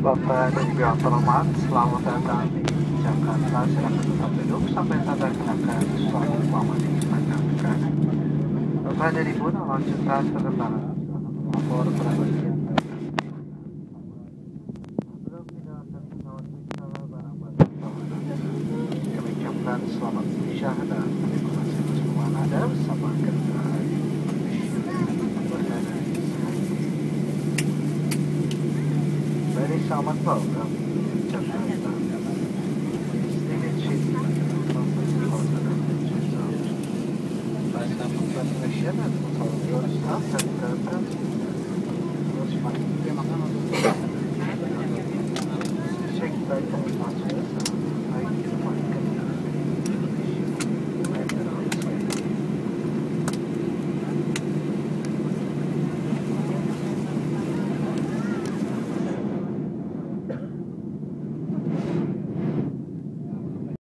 Bapak dan Ibu yang terhormat, selamat datang di Jakarta. Silakan tetap duduk sampai tanda kenakan suatu Muhammad dipanjangkan. Bapak dan Ibu melanjutkan penerbangan. Lapor pada bagian sebelum kita akan pesawat kita barang-barang bawaan. Kami ucapkan selamat musyahadah. Terima kasih atas hubungan Anda bersama kereta. Very common program Jakarta. Stage City, transmission and control staff and terima kasih.